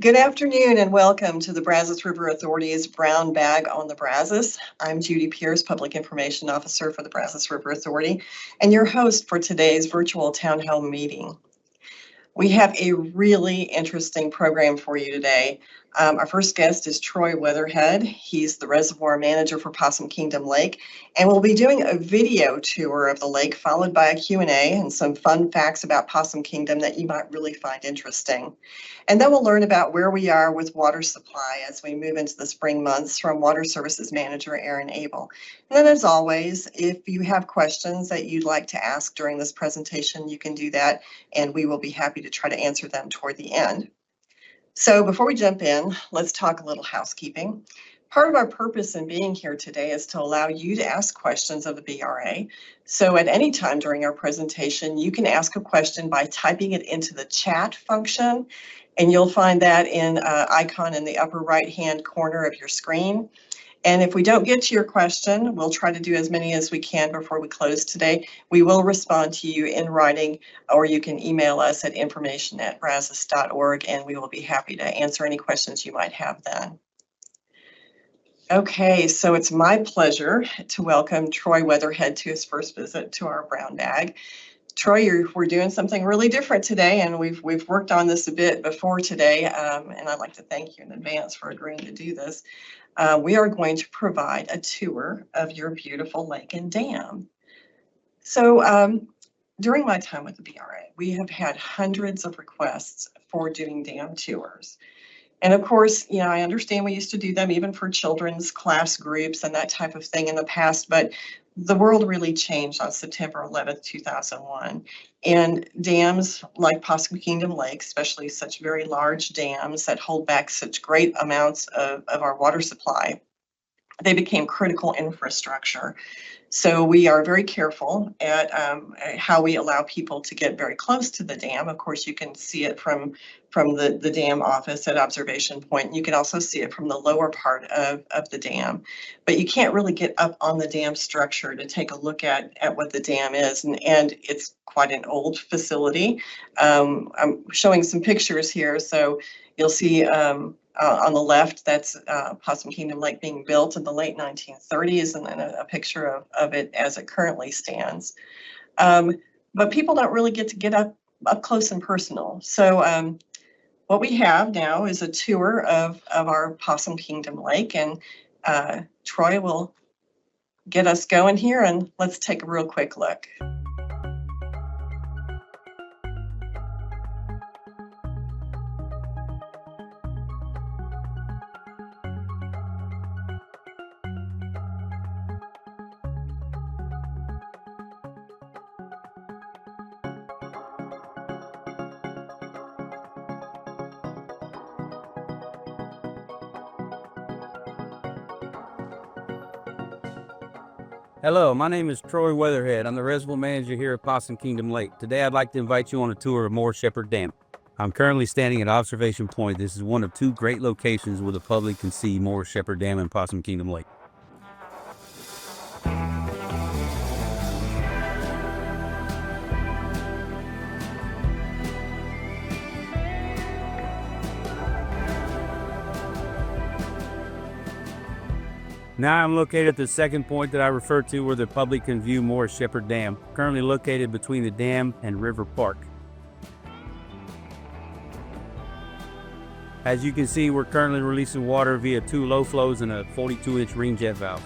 Good afternoon and welcome to the Brazos River Authority's Brown Bag on the Brazos. I'm Judy Pierce, Public Information Officer for the Brazos River Authority, and your host for today's virtual town hall meeting. We have a really interesting program for you today. Our first guest is Troy Weatherhead. He's the reservoir manager for Possum Kingdom Lake, and we'll be doing a video tour of the lake followed by a Q&A and some fun facts about Possum Kingdom that you might really find interesting. And then we'll learn about where we are with water supply as we move into the spring months from Water Services Manager Aaron Abel. And then as always, if you have questions that you'd like to ask during this presentation, you can do that and we will be happy to try to answer them toward the end. So before we jump in, let's talk a little housekeeping. Part of our purpose in being here today is to allow you to ask questions of the BRA. So at any time during our presentation, you can ask a question by typing it into the chat function, and you'll find that icon in the upper right-hand corner of your screen. And if we don't get to your question, we'll try to do as many as we can before we close today. We will respond to you in writing, or you can email us at information@brazos.org, and we will be happy to answer any questions you might have then. Okay, so it's my pleasure to welcome Troy Weatherhead to his first visit to our brown bag. Troy, we're doing something really different today, and we've worked on this a bit before today, and I'd like to thank you in advance for agreeing to do this. We are going to provide a tour of your beautiful lake and dam. So during my time with the BRA, we have had hundreds of requests for doing dam tours. And of course, I understand we used to do them even for children's class groups and that type of thing in the past, but the world really changed on September 11th, 2001. And dams like Possum Kingdom Lake, especially such very large dams that hold back such great amounts of our water supply, they became critical infrastructure. So we are very careful at how we allow people to get very close to the dam. Of course, you can see it from the dam office at observation point. You can also see it from the lower part of the dam, but you can't really get up on the dam structure to take a look at what the dam is. And it's quite an old facility. I'm showing some pictures here. So you'll see on the left, that's Possum Kingdom Lake being built in the late 1930s, and then a picture of it as it currently stands. But people don't really get to get up close and personal. So what we have now is a tour of our Possum Kingdom Lake, and Troy will get us going here, and let's take a real quick look. Hello, my name is Troy Weatherhead. I'm the reservoir manager here at Possum Kingdom Lake. Today I'd like to invite you on a tour of Moore Shepherd Dam. I'm currently standing at Observation Point. This is one of two great locations where the public can see Moore Shepherd Dam and Possum Kingdom Lake. Now I'm located at the second point that I refer to where the public can view Moore Shepherd Dam, currently located between the dam and River Park. As you can see, we're currently releasing water via two low flows and a 42-inch ring jet valve.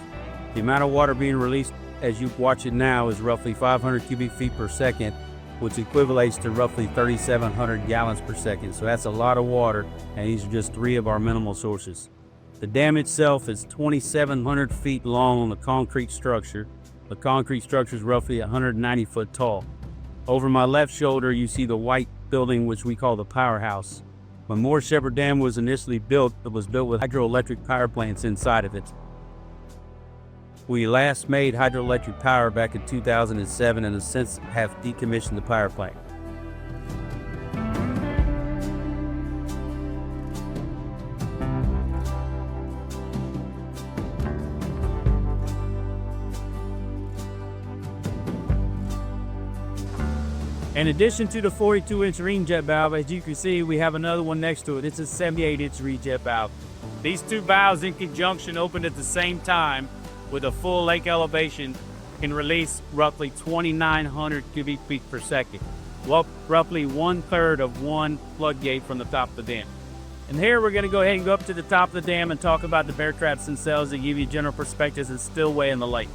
The amount of water being released as you watch it now is roughly 500 cubic feet per second, which equivalates to roughly 3,700 gallons per second. So that's a lot of water, and these are just three of our minimal sources. The dam itself is 2,700 feet long on the concrete structure. The concrete structure is roughly 190 foot tall. Over my left shoulder, you see the white building, which we call the powerhouse. When Moore Shepherd Dam was initially built, it was built with hydroelectric power plants inside of it. We last made hydroelectric power back in 2007 and have since decommissioned the power plant. In addition to the 42-inch ring jet valve, as you can see, we have another one next to it. It's a 78-inch ring jet valve. These two valves in conjunction opened at the same time with a full lake elevation can release roughly 2,900 cubic feet per second, well, roughly 1/3 of one floodgate from the top of the dam. And here we're going to go ahead and go up to the top of the dam and talk about the bear traps themselves to give you general perspectives and spillway in the lake.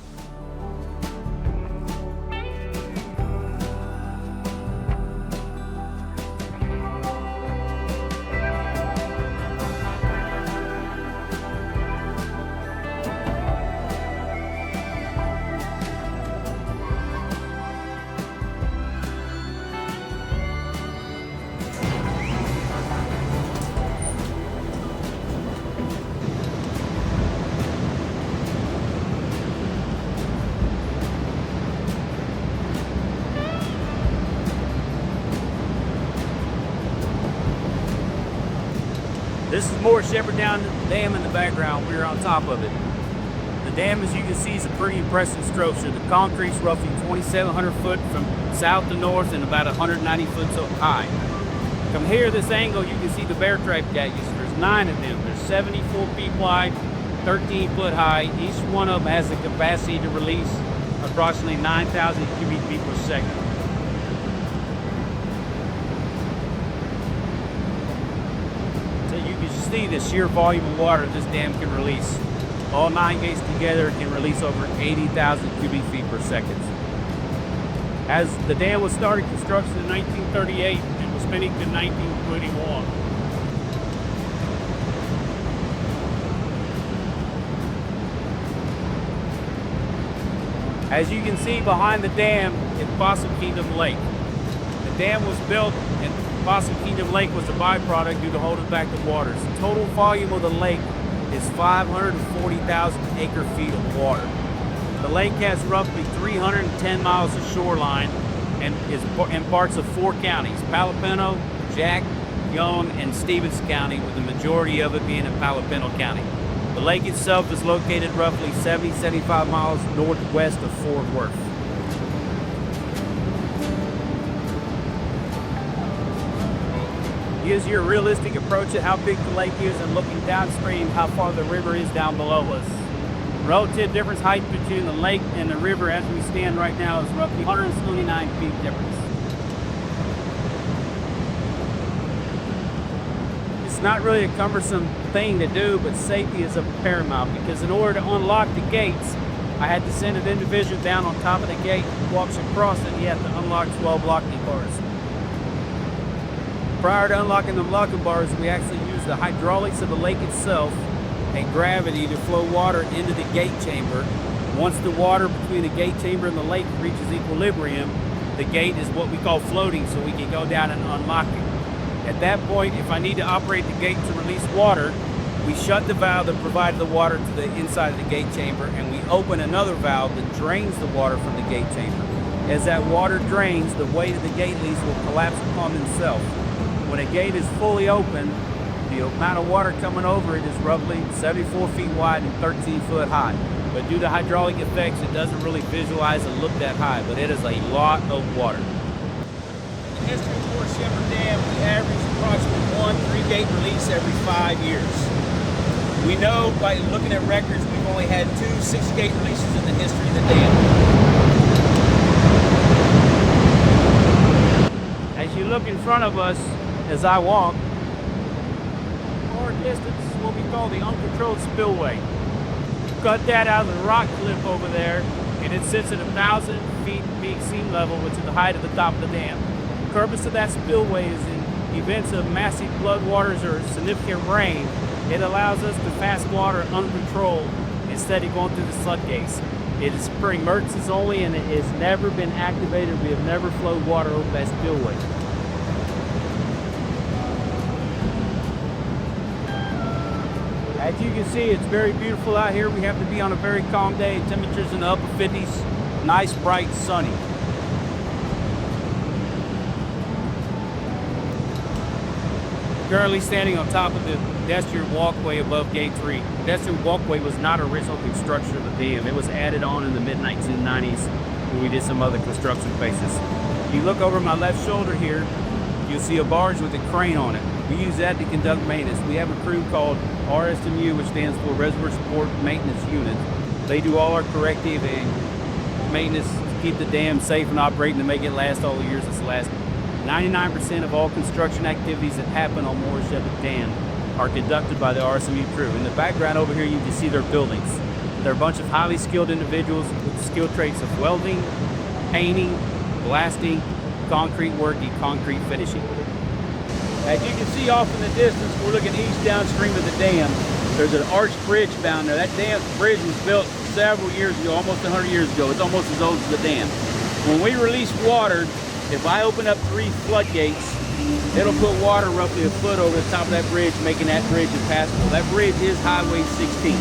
This is more Shepherd Dam Dam in the background. We're on top of it. The dam, as you can see, is a pretty impressive structure. The concrete's roughly 2,700 foot from south to north and about 190 foot so high. From here, this angle, you can see the bear trap gadgets. There's 9 of them. They're 74 feet wide, 13 foot high. Each one of them has the capacity to release approximately 9,000 cubic feet per second. See the sheer volume of water this dam can release. All 9 gates together can release over 80,000 cubic feet per second. As the dam was started construction in 1938 and was finished in 1921. As you can see behind the dam is Possum Kingdom Lake. The dam was built and Possum Kingdom Lake was a byproduct due to holding back the waters. The total volume of the lake is 540,000 acre feet of water. The lake has roughly 310 miles of shoreline and is in parts of 4 counties, Palo Pinto, Jack, Young, and Stevens County, with the majority of it being in Palo Pinto County. The lake itself is located roughly 75 miles northwest of Fort Worth. Gives you a realistic approach at how big the lake is and looking downstream how far the river is down below us. Relative difference height between the lake and the river as we stand right now is roughly 129 feet difference. It's not really a cumbersome thing to do, but safety is of paramount, because in order to unlock the gates, I had to send an individual down on top of the gate who walks across it. He had to unlock 12 locking bars. Prior to unlocking the locking bars, we actually used the hydraulics of the lake itself and gravity to flow water into the gate chamber. Once the water between the gate chamber and the lake reaches equilibrium, the gate is what we call floating, so we can go down and unlock it. At that point, if I need to operate the gate to release water, we shut the valve that provided the water to the inside of the gate chamber, and we open another valve that drains the water from the gate chamber. As that water drains, the weight of the gate leads will collapse upon themselves. When a gate is fully open, the amount of water coming over it is roughly 74 feet wide and 13 foot high. But due to hydraulic effects, it doesn't really visualize and look that high, but it is a lot of water. In the history of Fort Shepherd Dam, we average approximately 1 3-gate release every 5 years. We know by looking at records, we've only had 2 6-gate releases in the history of the dam. As you look in front of us, as I walk, far distance is what we call the uncontrolled spillway. Cut that out of the rock cliff over there, and it sits at 1,000 feet peak sea level, which is the height of the top of the dam. The purpose of that spillway is in events of massive floodwaters or significant rain, it allows us to pass water uncontrolled instead of going through the floodgates. It is for emergencies only, and it has never been activated. We have never flowed water over that spillway. As you can see, it's very beautiful out here. We happen to be on a very calm day. Temperatures in the upper 50s, nice, bright, sunny. Currently standing on top of the pedestrian walkway above Gate 3. The pedestrian walkway was not original construction of the dam. It was added on in the mid-1990s when we did some other construction phases. You look over my left shoulder here, you'll see a barge with a crane on it. We use that to conduct maintenance. We have a crew called RSMU, which stands for Reservoir Support Maintenance Unit. They do all our corrective and maintenance to keep the dam safe and operating to make it last all the years it's lasted. 99% of all construction activities that happen on Morris Shepherd Dam are conducted by the RSMU crew. In the background over here, you can see their buildings. They're a bunch of highly skilled individuals with skill traits of welding, painting, blasting, concrete work, and concrete finishing. As you can see off in the distance, we're looking east downstream of the dam. There's an arched bridge down there. That dam bridge was built several years ago, almost 100 years ago. It's almost as old as the dam. When we release water, if I open up 3 floodgates, it'll put water roughly a foot over the top of that bridge, making that bridge impassable. That bridge is Highway 16.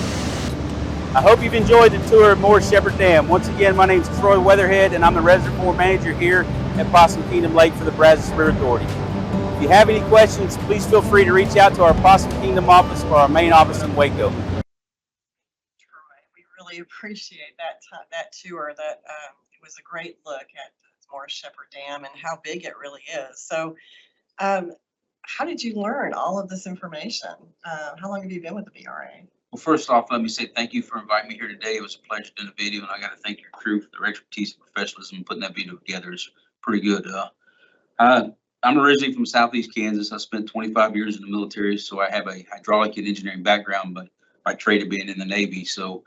I hope you've enjoyed the tour of Morris Shepherd Dam. Once again, my name is Troy Weatherhead, and I'm the Reservoir Manager here at Possum Kingdom Lake for the Brazos River Authority. If you have any questions, please feel free to reach out to our Possum Kingdom office or our main office in Waco. Troy, we really appreciate that tour. That it was a great look at Morris Shepherd Dam and how big it really is. So, how did you learn all of this information? How long have you been with the BRA? Well, first off, let me say thank you for inviting me here today. It was a pleasure doing the video, and I got to thank your crew for their expertise and professionalism in putting that video together. It's pretty good. I'm originally from Southeast Kansas. I spent 25 years in the military, so I have a hydraulic and engineering background, but by trade of being in the Navy. So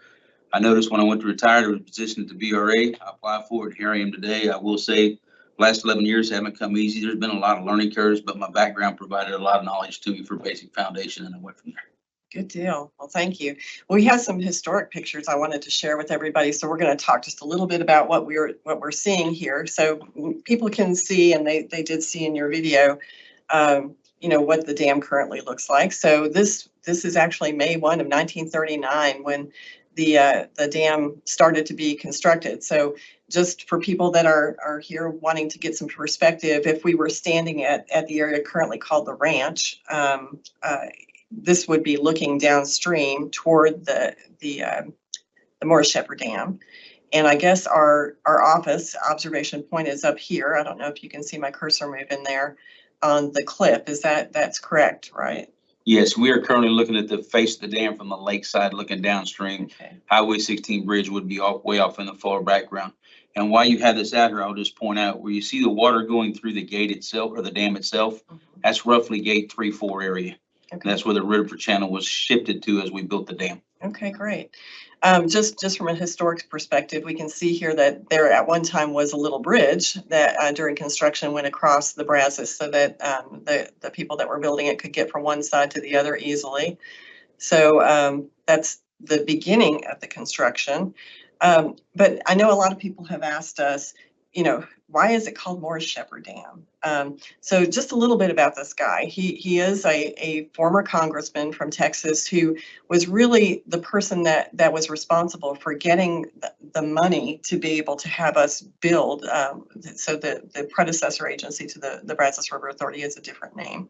I noticed when I went to retire, there was a position at the BRA. I applied for it. Here I am today. I will say the last 11 years haven't come easy. There's been a lot of learning curves, but my background provided a lot of knowledge to me for basic foundation, and I went from there. Good deal. Well, thank you. We have some historic pictures I wanted to share with everybody. So we're going to talk just a little bit about what we're seeing here, so people can see, and they did see in your video, what the dam currently looks like. So this is actually May 1 of 1939 when the dam started to be constructed. So just for people that are here wanting to get some perspective, if we were standing at the area currently called the ranch, this would be looking downstream toward the Morris Shepherd Dam. And I guess our office observation point is up here. I don't know if you can see my cursor moving there on the cliff. That's correct, right? Yes, we are currently looking at the face of the dam from the lakeside, looking downstream. Okay. Highway 16 bridge would be way off in the far background. And while you have this out here, I'll just point out where you see the water going through the gate itself or the dam itself. That's roughly gate 3-4 area. Okay. And that's where the river channel was shifted to as we built the dam. Okay, great. Just from a historic perspective, we can see here that there at one time was a little bridge that during construction went across the Brazos so that the people that were building it could get from one side to the other easily. So that's the beginning of the construction. But I know a lot of people have asked us, why is it called Morris Shepherd Dam? So just a little bit about this guy. He is a former congressman from Texas who was really the person that was responsible for getting the money to be able to have us build. So the predecessor agency to the Brazos River Authority is a different name.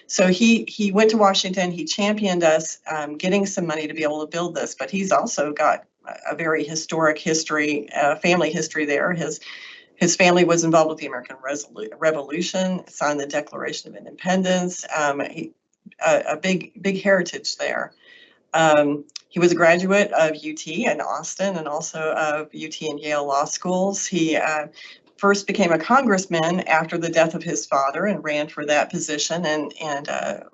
So he went to Washington. He championed us getting some money to be able to build this, but he's also got a very historic history, family history there. His family was involved with the American Revolution, signed the Declaration of Independence, a big heritage there. He was a graduate of UT in Austin and also of UT and Yale Law Schools. He first became a congressman after the death of his father and ran for that position and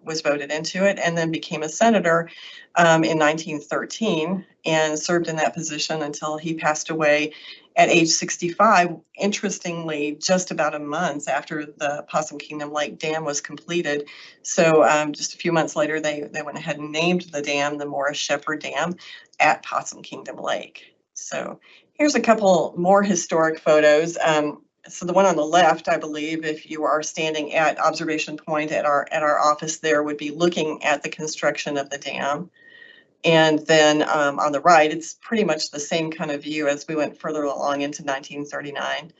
was voted into it, and then became a senator in 1913 and served in that position until he passed away at age 65, interestingly, just about a month after the Possum Kingdom Lake Dam was completed. So just a few months later, they went ahead and named the dam the Morris Shepherd Dam at Possum Kingdom Lake. So here's a couple more historic photos. So the one on the left, I believe, if you are standing at observation point at our office there, would be looking at the construction of the dam. And then on the right, it's pretty much the same kind of view as we went further along into 1939,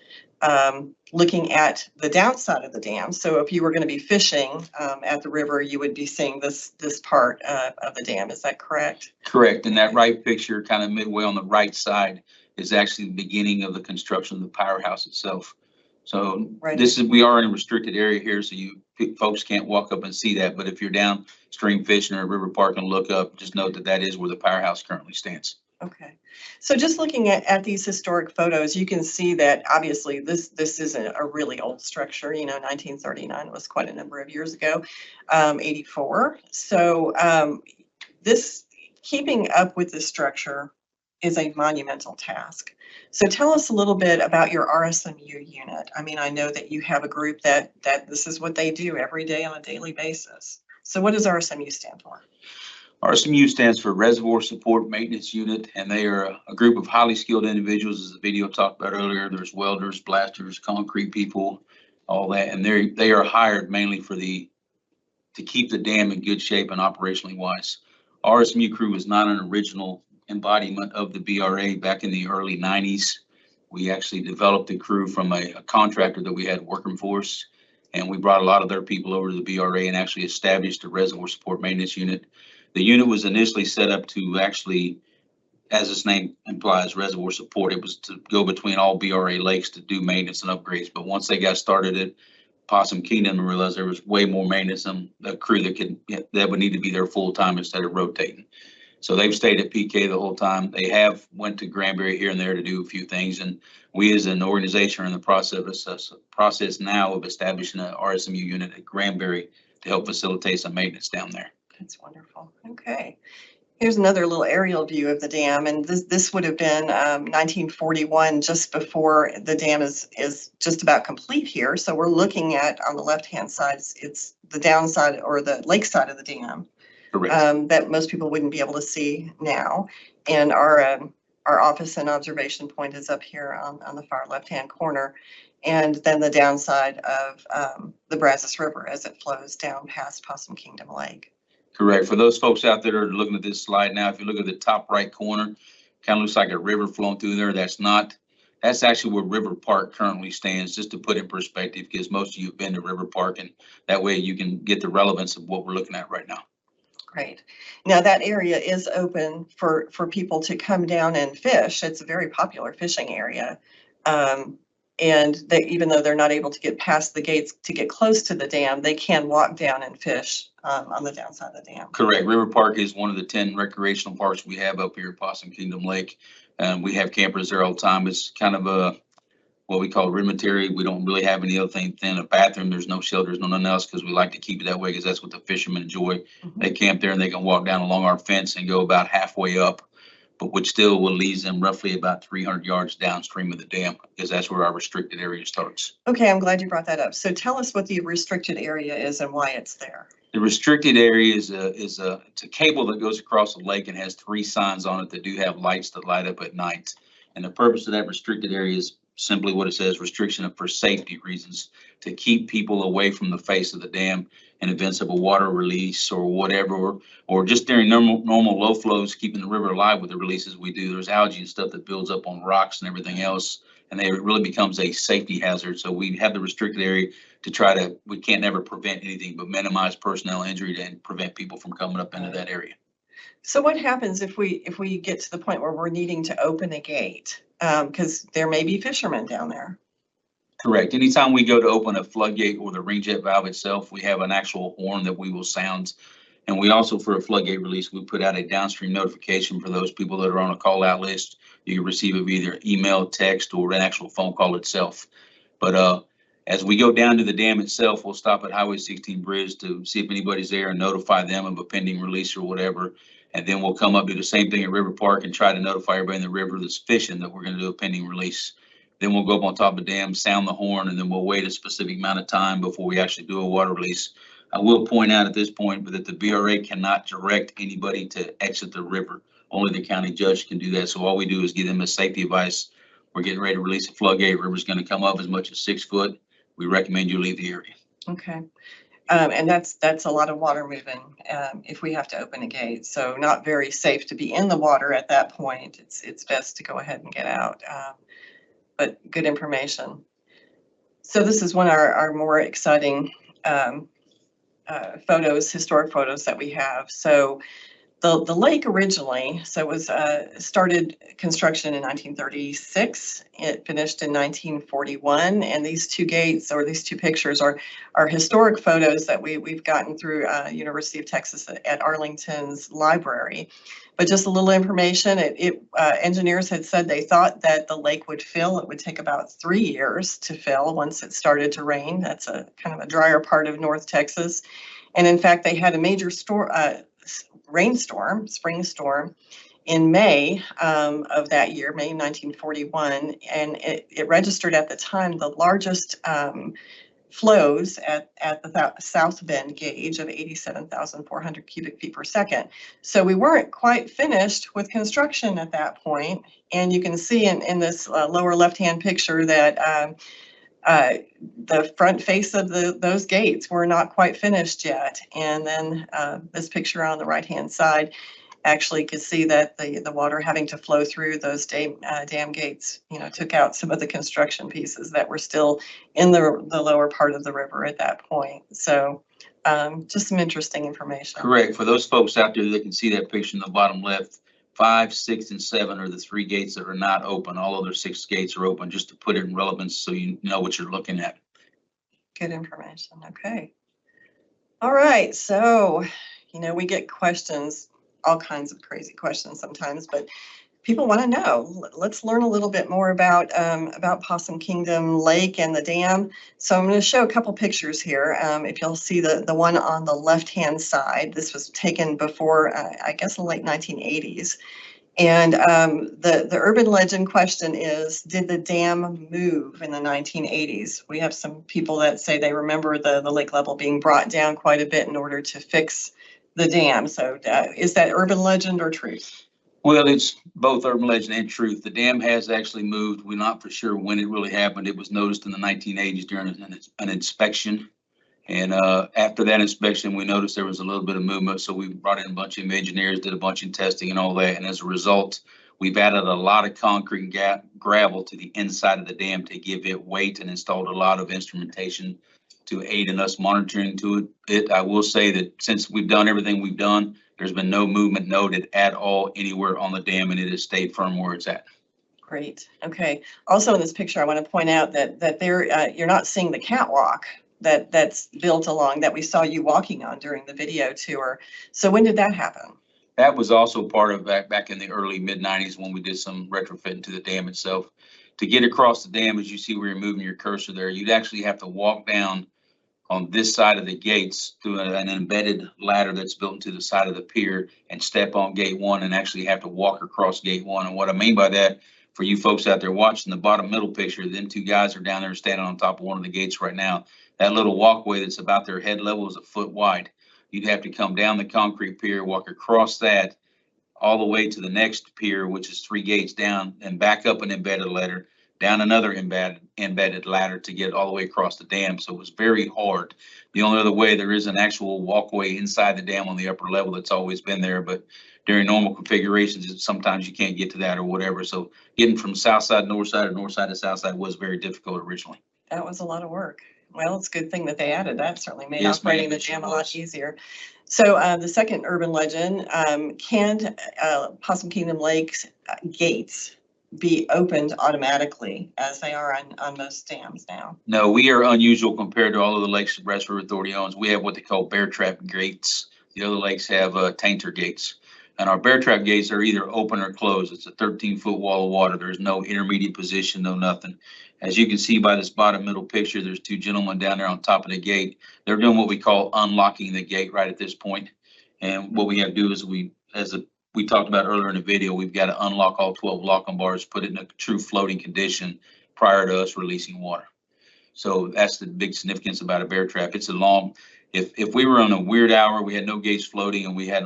looking at the downside of the dam. So if you were going to be fishing at the river, you would be seeing this part of the dam. Is that correct? Correct. And that right picture, kind of midway on the right side, is actually the beginning of the construction of the powerhouse itself. So Right. we are in a restricted area here, so folks can't walk up and see that. But if you're downstream fishing or River Park and look up, just note that that is where the powerhouse currently stands. Okay. So just looking at these historic photos, you can see that obviously this isn't a really old structure. 1939 was quite a number of years ago, 84. So this keeping up with the structure is a monumental task. So tell us a little bit about your RSMU unit. I mean, I know that you have a group that this is what they do every day on a daily basis. So what does RSMU stand for? RSMU stands for Reservoir Support Maintenance Unit, and they are a group of highly skilled individuals, as the video talked about earlier. There's welders, blasters, concrete people, all that, and they are hired mainly to keep the dam in good shape and operationally wise. RSMU crew is not an original embodiment of the BRA back in the early 90s. We actually developed the crew from a contractor that we had working for us, and we brought a lot of their people over to the BRA and actually established a Reservoir Support Maintenance Unit. The unit was initially set up to actually, as its name implies, reservoir support. It was to go between all BRA lakes to do maintenance and upgrades. But once they got started at Possum Kingdom and realized there was way more maintenance and the crew that would need to be there full time instead of rotating. So they've stayed at PK the whole time. They have went to Granbury here and there to do a few things, and we as an organization are in the process now of establishing an RSMU unit at Granbury to help facilitate some maintenance down there. That's wonderful. Okay. Here's another little aerial view of the dam, and this would have been 1941, just before the dam is just about complete here. So we're looking at, on the left-hand side, it's the downside or the lake side of the dam. Correct. That most people wouldn't be able to see now. And our office and observation point is up here on the far left-hand corner. And then the downside of the Brazos River as it flows down past Possum Kingdom Lake. Correct. For those folks out there that are looking at this slide now, if you look at the top right corner, kind of looks like a river flowing through there. That's actually where River Park currently stands, just to put in perspective, because most of you have been to River Park, and that way you can get the relevance of what we're looking at right now. Great. Now that area is open for people to come down and fish. It's a very popular fishing area. And even though they're not able to get past the gates to get close to the dam, they can walk down and fish on the downside of the dam. Correct. River Park is one of the 10 recreational parks we have up here at Possum Kingdom Lake. We have campers there all the time. It's kind of what we call rudimentary. We don't really have any other thing than a bathroom. There's no shelters, no nothing else, because we like to keep it that way, because that's what the fishermen enjoy. Mm-hmm. They camp there and they can walk down along our fence and go about halfway up, but which still will leave them roughly about 300 yards downstream of the dam, because that's where our restricted area starts. Okay, I'm glad you brought that up. So tell us what the restricted area is and why it's there. The restricted area it's a cable that goes across the lake and has 3 signs on it that do have lights that light up at night. And the purpose of that restricted area is simply what it says: restriction for safety reasons, to keep people away from the face of the dam in events of a water release or whatever, or just during normal low flows, keeping the river alive with the releases we do. There's algae and stuff that builds up on rocks and everything else, and it really becomes a safety hazard. So we have the restricted area to we can't never prevent anything but minimize personnel injury and prevent people from coming up into that area. So what happens if we get to the point where we're needing to open a gate? Because there may be fishermen down there. Correct. Anytime we go to open a floodgate or the ring jet valve itself, we have an actual horn that we will sound. And we also, for a floodgate release, we put out a downstream notification for those people that are on a call out list. You can receive it via either email, text, or an actual phone call itself. But as we go down to the dam itself, we'll stop at Highway 16 Bridge to see if anybody's there and notify them of a pending release or whatever. And then we'll come up, do the same thing at River Park and try to notify everybody in the river that's fishing that we're going to do a pending release. Then we'll go up on top of the dam, sound the horn, and then we'll wait a specific amount of time before we actually do a water release. I will point out at this point that the BRA cannot direct anybody to exit the river. Only the county judge can do that. So all we do is give them a safety advice. We're getting ready to release a floodgate. River's going to come up as much as 6 foot. We recommend you leave the area. Okay. And that's a lot of water moving if we have to open a gate. So not very safe to be in the water at that point. It's best to go ahead and get out. But good information. So this is one of our more exciting photos, historic photos that we have. So The lake originally, so it was started construction in 1936. It finished in 1941, and these two gates or these two pictures are historic photos that we've gotten through University of Texas at Arlington's library. But just a little information, engineers had said they thought that the lake would fill. It would take about 3 years to fill once it started to rain. That's a kind of a drier part of North Texas. And in fact, they had a major rainstorm, spring storm, in May of that year, May 1941, and it registered at the time the largest flows at the South Bend gauge of 87,400 cubic feet per second. So we weren't quite finished with construction at that point, and you can see in this lower left-hand picture that the front face of those gates were not quite finished yet. And then this picture on the right-hand side actually could see that the water having to flow through those dam gates, took out some of the construction pieces that were still in the lower part of the river at that point. So just some interesting information. Correct. For those folks out there that can see that picture in the bottom left, 5, 6, and 7 are the 3 gates that are not open. All other 6 gates are open, just to put it in relevance so you know what you're looking at. Good information. Okay. All right. So, we get questions, all kinds of crazy questions sometimes, but people want to know. Let's learn a little bit more about Possum Kingdom Lake and the dam. So I'm going to show a couple pictures here. If you'll see the one on the left-hand side, this was taken before, I guess, the late 1980s. And the urban legend question is, did the dam move in the 1980s? We have some people that say they remember the lake level being brought down quite a bit in order to fix the dam. So is that urban legend or truth? Well, it's both urban legend and truth. The dam has actually moved. We're not for sure when it really happened. It was noticed in the 1980s during an inspection. And after that inspection, we noticed there was a little bit of movement. So we brought in a bunch of engineers, did a bunch of testing and all that. And as a result, we've added a lot of concrete and gravel to the inside of the dam to give it weight, and installed a lot of instrumentation to aid in us monitoring to it. I will say that since we've done everything we've done, there's been no movement noted at all anywhere on the dam, and it has stayed firm where it's at. Great. Okay. Also in this picture, I want to point out that there you're not seeing the catwalk that's built along that we saw you walking on during the video tour. So when did that happen? That was also part of back in the early mid-90s when we did some retrofitting to the dam itself. To get across the dam, as you see where you're moving your cursor there, you'd actually have to walk down on this side of the gates through an embedded ladder that's built into the side of the pier and step on gate 1 and actually have to walk across gate 1. And what I mean by that, for you folks out there watching the bottom middle picture, them 2 guys are down there standing on top of one of the gates right now. That little walkway that's about their head level is a foot wide. You'd have to come down the concrete pier, walk across that all the way to the next pier, which is 3 gates down, and back up an embedded ladder, down another embedded ladder to get all the way across the dam. So it was very hard. The only other way, there is an actual walkway inside the dam on the upper level that's always been there, but during normal configurations, sometimes you can't get to that or whatever. So getting from south side to north side or north side to south side was very difficult originally. That was a lot of work. Well, it's a good thing that they added that. Certainly made Yes, operating the dam a lot easier. So the second urban legend, can Possum Kingdom Lake's gates be opened automatically as they are on most dams now? No, we are unusual compared to all of the lakes the Brazos River Authority owns. We have what they call bear trap gates. The other lakes have tainter gates. And our bear trap gates are either open or closed. It's a 13-foot wall of water. There's no intermediate position, no nothing. As you can see by this bottom middle picture, there's 2 gentlemen down there on top of the gate. They're doing what we call unlocking the gate right at this point. And what we have to do is we talked about earlier in the video, we've got to unlock all 12 locking bars, put it in a true floating condition prior to us releasing water. So that's the big significance about a bear trap. It's a long, if we were on a weird hour, we had no gates floating and we had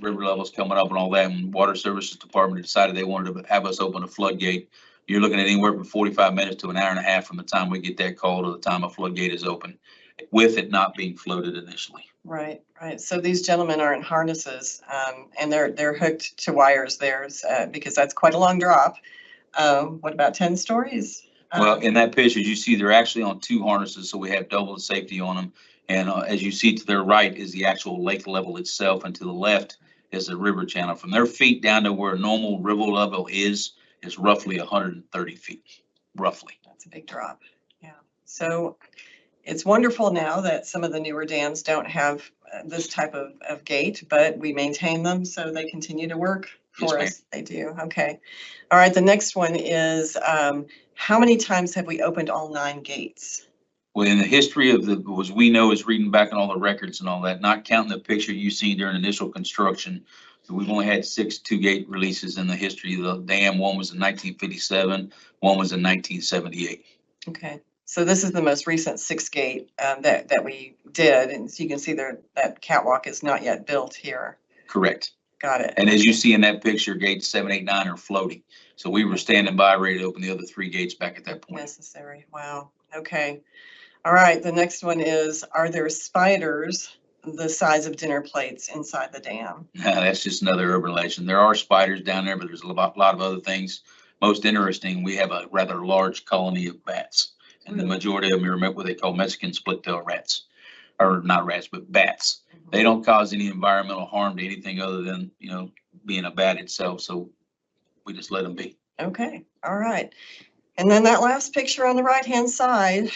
river levels coming up and all that, and Water Services Department decided they wanted to have us open a floodgate, you're looking at anywhere from 45 minutes to an hour and a half from the time we get that call to the time a floodgate is open, with it not being floated initially. Right, right. So these gentlemen are in harnesses, and they're hooked to wires there, because that's quite a long drop. What about 10 stories? Well, in that picture, you see they're actually on 2 harnesses, so we have double the safety on them. And as you see to their right is the actual lake level itself, and to the left is the river channel. From their feet down to where normal river level is roughly 130 feet, roughly. That's a big drop. Yeah. So it's wonderful now that some of the newer dams don't have this type of gate, but we maintain them so they continue to work for Yes, us. They do. Okay. All right. The next one is how many times have we opened all 9 gates? Well, in the history of as we know, is reading back on all the records and all that, not counting the picture you seen during initial construction, we've only had 6 2-gate releases in the history of the dam. One was in 1957, one was in 1978. Okay. So this is the most recent 6-gate that we did, and so you can see there that catwalk is not yet built here. Correct. Got it. And as you see in that picture, gates 7, 8, 9 are floating. So we were standing by ready to open the other 3 gates back at that point. Necessary. Wow. Okay. All right. The next one is, are there spiders the size of dinner plates inside the dam? That's just another urban legend. There are spiders down there, but there's a lot of other things. Most interesting, we have a rather large colony of bats. And the majority of them are what they call Mexican split-tailed rats. Or not rats, but bats. They don't cause any environmental harm to anything other than, being a bat itself. So we just let them be. Okay. All right. And then that last picture on the right-hand side,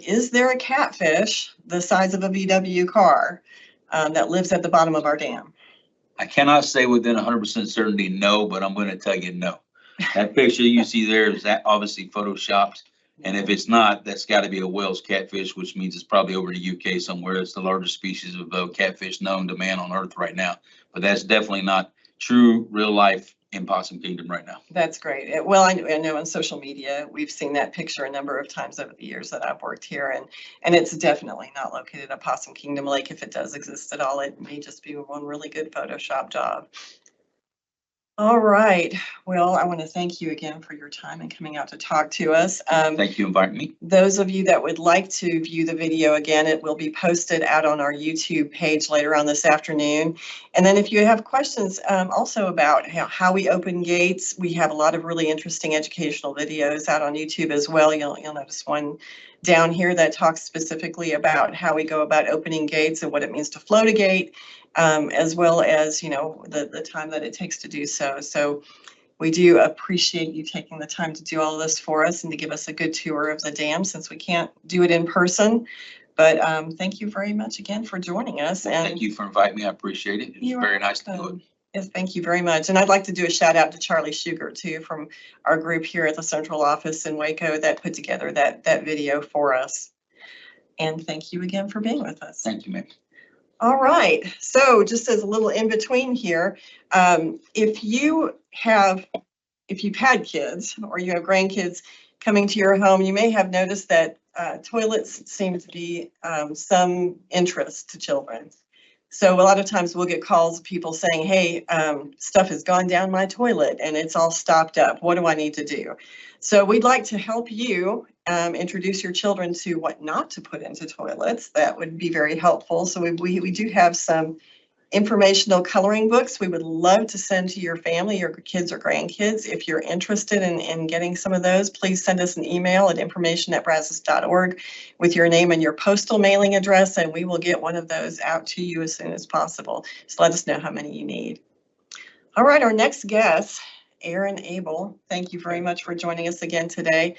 is there a catfish the size of a VW car that lives at the bottom of our dam? I cannot say within 100% certainty no, but I'm going to tell you no. That picture you see there is that obviously photoshopped. And if it's not, that's got to be a Wales catfish, which means it's probably over in the UK somewhere. It's the largest species of catfish known to man on Earth right now. But that's definitely not true, real life in Possum Kingdom right now. That's great. Well, I know on social media, we've seen that picture a number of times over the years that I've worked here, and it's definitely not located at Possum Kingdom Lake. If it does exist at all, it may just be one really good Photoshop job. All right. Well, I want to thank you again for your time and coming out to talk to us. Thank you for inviting me. Those of you that would like to view the video again, it will be posted out on our YouTube page later on this afternoon. And then if you have questions also about how we open gates, we have a lot of really interesting educational videos out on YouTube as well. You'll notice one down here that talks specifically about how we go about opening gates and what it means to float a gate. As well as, the time that it takes to do so. So we do appreciate you taking the time to do all of this for us and to give us a good tour of the dam since we can't do it in person. But thank you very much again for joining us. And thank you for inviting me. I appreciate it. It's very nice to do it. Yes, thank you very much. And I'd like to do a shout out to Charlie Sugar too from our group here at the central office in Waco that put together that video for us. And thank you again for being with us. Thank you, ma'am. All right, so just as a little in between here, if you've had kids or you have grandkids coming to your home, you may have noticed that toilets seem to be some interest to children. So a lot of times we'll get calls of people saying, hey, stuff has gone down my toilet and it's all stopped up. What do I need to do? So we'd like to help you introduce your children to what not to put into toilets. That would be very helpful. So we do have some informational coloring books we would love to send to your family, your kids or grandkids. If you're interested in getting some of those, please send us an email at information@brazos.org with your name and your postal mailing address, and we will get one of those out to you as soon as possible. Just let us know how many you need. All right, our next guest, Aaron Abel, thank you very much for joining us again today.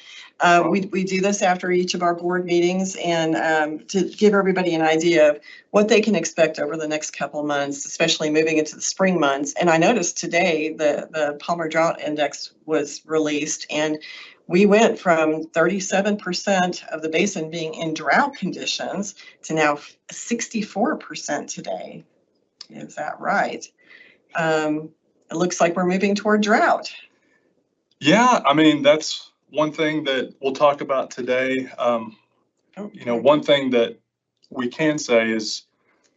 We do this after each of our board meetings and to give everybody an idea of what they can expect over the next couple of months, especially moving into the spring months. And I noticed today the Palmer Drought Index was released, and we went from 37% of the basin being in drought conditions to now 64% today. Is that right? It looks like we're moving toward drought. Yeah, I mean, that's one thing that we'll talk about today. One thing that we can say is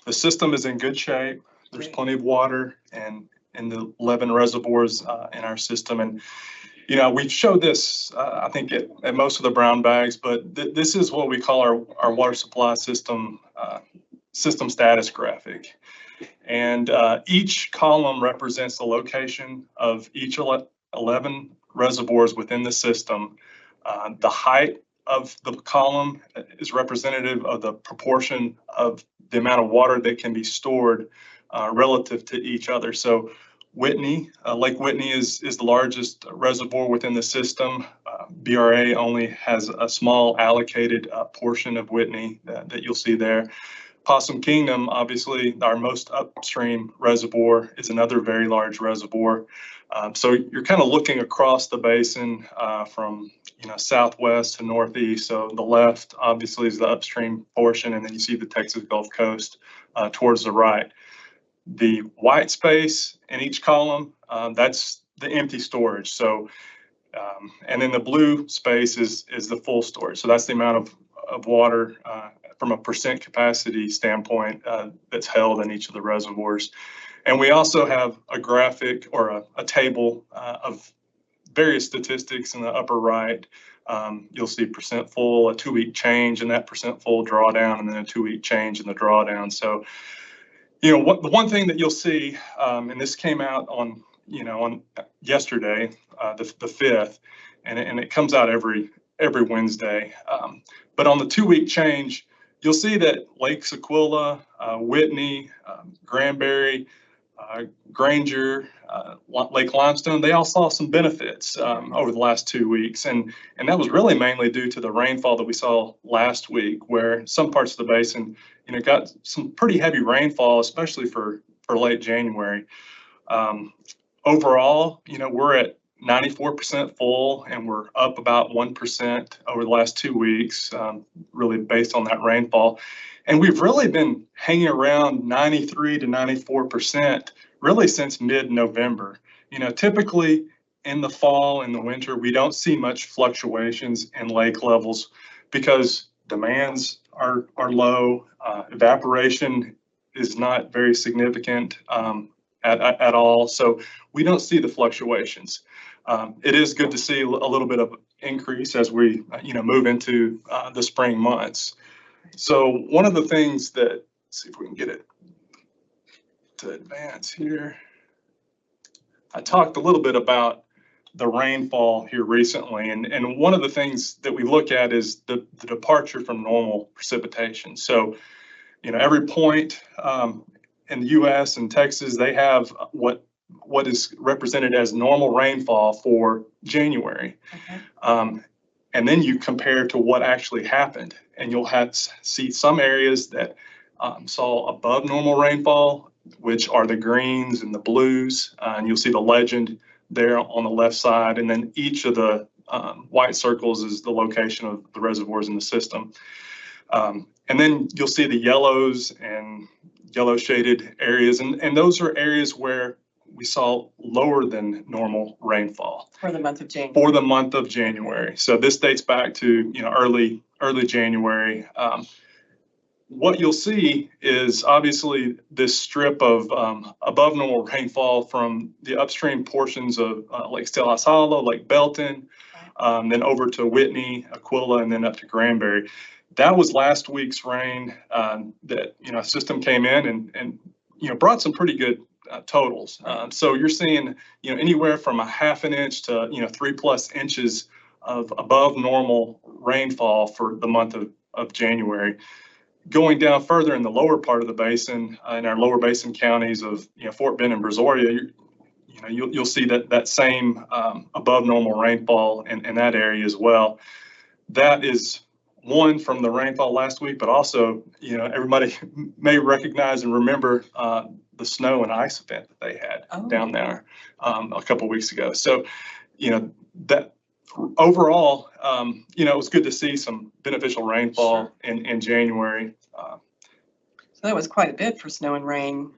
the system is in good shape. There's plenty of water and in the 11 reservoirs in our system. And, we've showed this, I think, at most of the brown bags, but this is what we call our water supply system status graphic. And each column represents the location of each 11 reservoirs within the system. The height of the column is representative of the proportion of the amount of water that can be stored relative to each other. So Whitney, Lake Whitney is the largest reservoir within the system. BRA only has a small allocated portion of Whitney that you'll see there. Possum Kingdom, obviously, our most upstream reservoir, is another very large reservoir. So you're kind of looking across the basin from southwest to northeast. So the left, obviously, is the upstream portion, and then you see the Texas Gulf Coast towards the right. The white space in each column, that's the empty storage. So, and then the blue space is the full storage. So that's the amount of water from a percent capacity standpoint that's held in each of the reservoirs. And we also have a graphic or a table of various statistics in the upper right. You'll see percent full, a 2-week change in that percent full drawdown, and then a 2-week change in the drawdown. So, the one thing that you'll see, and this came out on yesterday, the 5th, and it comes out every Wednesday. But on the 2-week change, you'll see that Lake Sequilla, Whitney, Granbury, Granger, Lake Limestone, they all saw some benefits over the last 2 weeks. And that was really mainly due to the rainfall that we saw last week, where some parts of the basin, got some pretty heavy rainfall, especially for late January. Overall, we're at 94% full, and we're up about 1% over the last 2 weeks, really based on that rainfall. And we've really been hanging around 93 to 94% really since mid-November. Typically in the fall and the winter, we don't see much fluctuations in lake levels because demands are low. Evaporation is not very significant at all. So we don't see the fluctuations. It is good to see a little bit of increase as we move into the spring months. So one of the things that, let's see if we can get it to advance here. I talked a little bit about the rainfall here recently, and one of the things that we look at is the departure from normal precipitation. So, every point in the U.S. and Texas, they have what is represented as normal rainfall for January. Okay. And then you compare to what actually happened, and you'll see some areas that saw above normal rainfall, which are the greens and the blues, and you'll see the legend there on the left side, and then each of the white circles is the location of the reservoirs in the system. And then you'll see the yellows and yellow shaded areas, and those are areas where we saw lower than normal rainfall for the month of January. So this dates back to early January. What you'll see is obviously this strip of above normal rainfall from the upstream portions of Lake Stella, Lake Belton, then over to Whitney, Aquila, and then up to Granbury. That was last week's rain that system came in and brought some pretty good totals. So you're seeing anywhere from a ½ an inch to 3+ inches of above normal rainfall for the month of January. Going down further in the lower part of the basin, in our lower basin counties of Fort Bend and Brazoria, you'll see that same above normal rainfall in that area as well. That is one from the rainfall last week, but also everybody may recognize and remember the snow and ice event that they had down there a couple of weeks ago. So that overall, it was good to see some beneficial rainfall in January. So that was quite a bit for snow and rain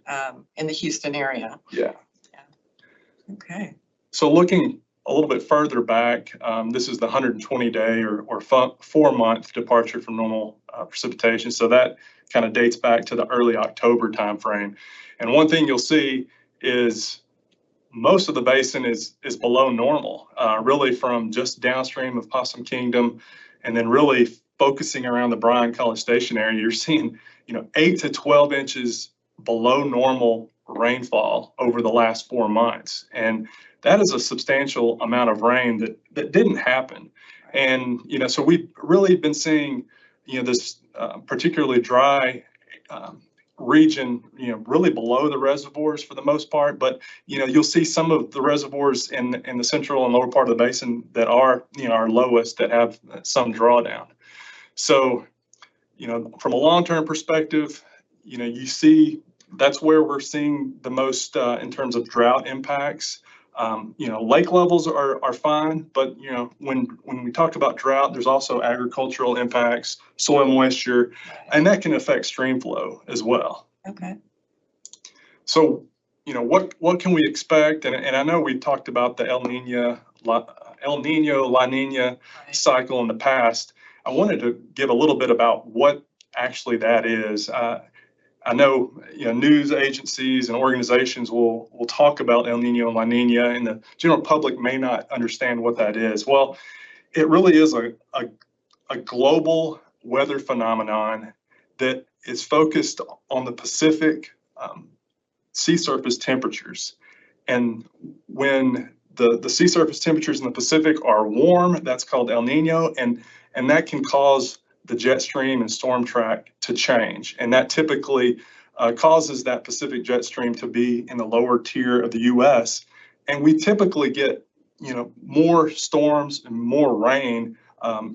in the Houston area. Yeah. Okay. So looking a little bit further back, this is the 120-day or 4-month departure from normal precipitation. So that kind of dates back to the early October timeframe. And one thing you'll see is most of the basin is below normal, really from just downstream of Possum Kingdom, and then really focusing around the Bryan College Station area. You're seeing 8 to 12 inches below normal rainfall over the last 4 months, and that is a substantial amount of rain that didn't happen. And so we've really been seeing this particularly dry region, really below the reservoirs for the most part, but you'll see some of the reservoirs in the central and lower part of the basin that are our lowest, that have some drawdown. So from a long-term perspective, you see that's where we're seeing the most in terms of drought impacts. Lake levels are fine, but when we talk about drought, there's also agricultural impacts, soil moisture, and that can affect stream flow as well. Okay. So, what can we expect? And I know we talked about the El Nino, La Nina cycle in the past. I wanted to give a little bit about what actually that is. I know, news agencies and organizations will talk about El Nino and La Nina, and the general public may not understand what that is. Well, it really is a global weather phenomenon that is focused on the Pacific sea surface temperatures. And when the sea surface temperatures in the Pacific are warm, that's called El Nino, and that can cause the jet stream and storm track to change. And that typically causes that Pacific jet stream to be in the lower tier of the US. And we typically get, more storms and more rain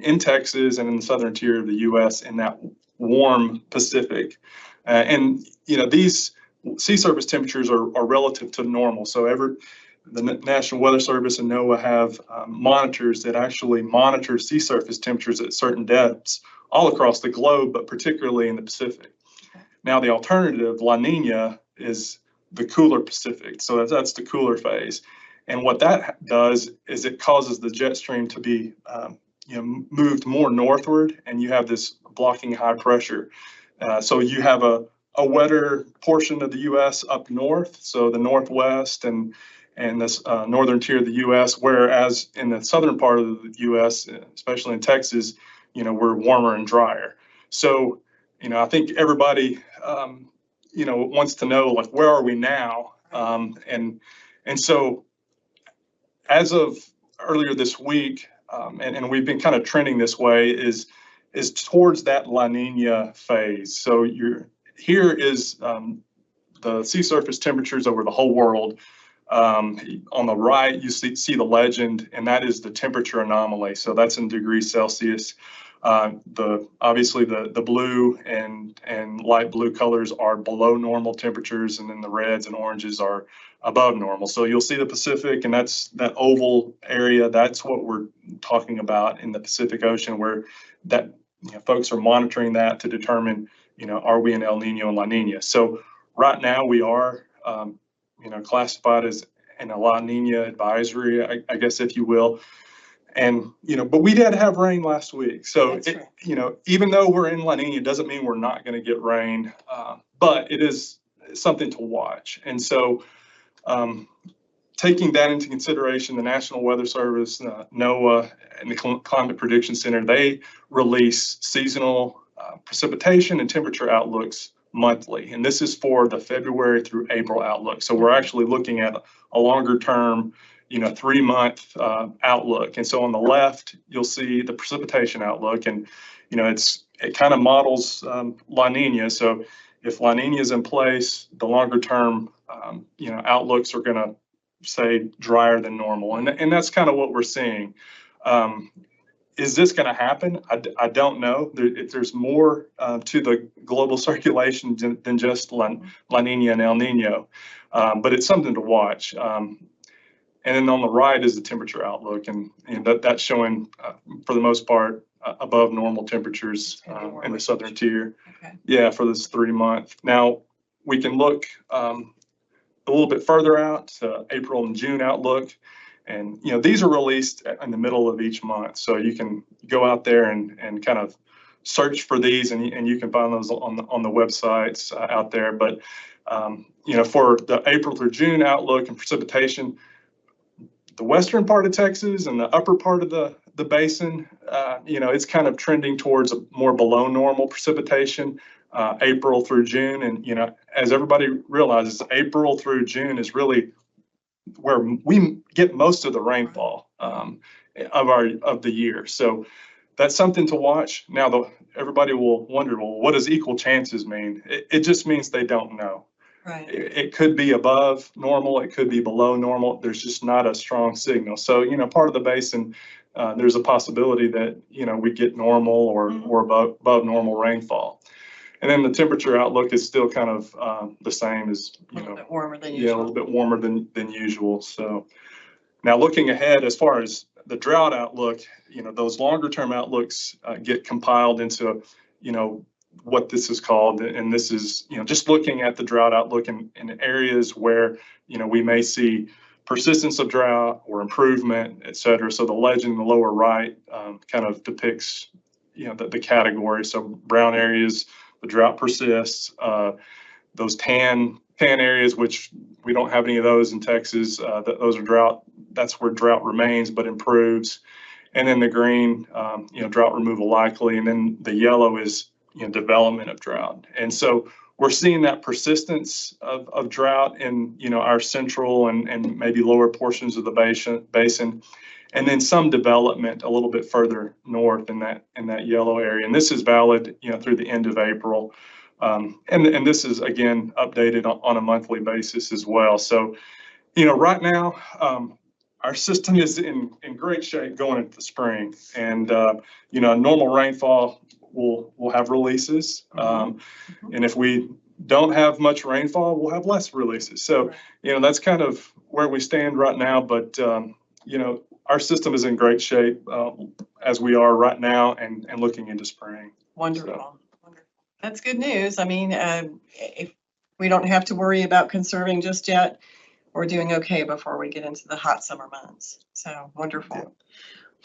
in Texas and in the southern tier of the US in that warm Pacific. And these sea surface temperatures are relative to normal. So the National Weather Service and NOAA have monitors that actually monitor sea surface temperatures at certain depths all across the globe, but particularly in the Pacific. Now, the alternative, La Nina, is the cooler Pacific. So that's the cooler phase. And what that does is it causes the jet stream to be moved more northward, and you have this blocking high pressure. So you have a wetter portion of the U.S. up north, so the Northwest and this northern tier of the U.S., whereas in the southern part of the U.S., especially in Texas, we're warmer and drier. So, I think everybody, wants to know, like, where are we now? And so as of earlier this week, and we've been kind of trending this way, is towards that La Nina phase. So here is the sea surface temperatures over the whole world. On the right, you see the legend, and that is the temperature anomaly. So that's in degrees Celsius. Obviously the blue and light blue colors are below normal temperatures, and then the reds and oranges are above normal. So you'll see the Pacific, and that's that oval area. That's what we're talking about in the Pacific Ocean, where that folks are monitoring that to determine, are we in El Nino and La Nina? So right now we are, classified as in a La Nina advisory, I guess, if you will. And, but we did have rain last week. So, even though we're in La Nina, doesn't mean we're not going to get rain, but it is something to watch. And so, taking that into consideration, the National Weather Service, NOAA, and the Climate Prediction Center, they release seasonal precipitation and temperature outlooks monthly. And this is for the February through April outlook. So we're actually looking at a longer term, 3-month outlook. And so on the left, you'll see the precipitation outlook, and it kind of models La Nina. So if La Nina is in place, the longer term outlooks are going to say drier than normal, and that's kind of what we're seeing. Is this going to happen? I don't know. There's more to the global circulation than just La Nina and El Nino, but it's something to watch. And then on the right is the temperature outlook, and that's showing, for the most part, above normal temperatures in the southern tier. Okay. Yeah, for this 3-month. Now, we can look a little bit further out to April and June outlook. And, these are released in the middle of each month. So you can go out there and kind of search for these, and you can find those on the websites out there. But, for the April through June outlook and precipitation, the western part of Texas and the upper part of the basin, it's kind of trending towards a more below normal precipitation, April through June. And, as everybody realizes, April through June is really where we get most of the rainfall of the year. So that's something to watch. Now, everybody will wonder, well, what does equal chances mean? It just means they don't know. Right. It could be above normal, it could be below normal. There's just not a strong signal. So, part of the basin, there's a possibility that, we get normal or above normal rainfall. And then the temperature outlook is still kind of the same as, A little bit warmer than a usual. little bit warmer than usual. So now looking ahead, as far as the drought outlook, those longer term outlooks get compiled into, what this is called. And this is, just looking at the drought outlook in areas where, we may see persistence of drought or improvement, et cetera. So the legend in the lower right kind of depicts, the category. So brown areas, the drought persists. Those tan areas, which we don't have any of those in Texas, those are drought. That's where drought remains but improves. And then the green, drought removal likely. And then the yellow is, development of drought. And so we're seeing that persistence of drought in, our central and maybe lower portions of the basin, and then some development a little bit further north in that yellow area. And this is valid, through the end of April. And this is, again, updated on a monthly basis as well. So, right now, our system is in great shape going into the spring. And, normal rainfall will have releases. And if we don't have much rainfall, we'll have less releases. So, that's kind of where we stand right now. But, our system is in great shape as we are right now and looking into spring. Wonderful. So. Wonderful. That's good news. I mean, if we don't have to worry about conserving just yet, we're doing okay before we get into the hot summer months. So wonderful. Yeah.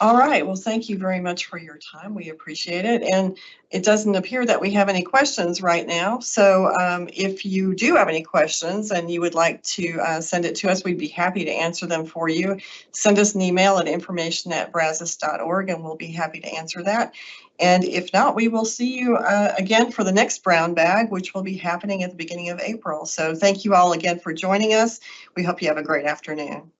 All right. Well, thank you very much for your time. We appreciate it. And it doesn't appear that we have any questions right now. So if you do have any questions and you would like to send it to us, we'd be happy to answer them for you. Send us an email at information@brazos.org and we'll be happy to answer that. And if not, we will see you again for the next brown bag, which will be happening at the beginning of April. So thank you all again for joining us. We hope you have a great afternoon.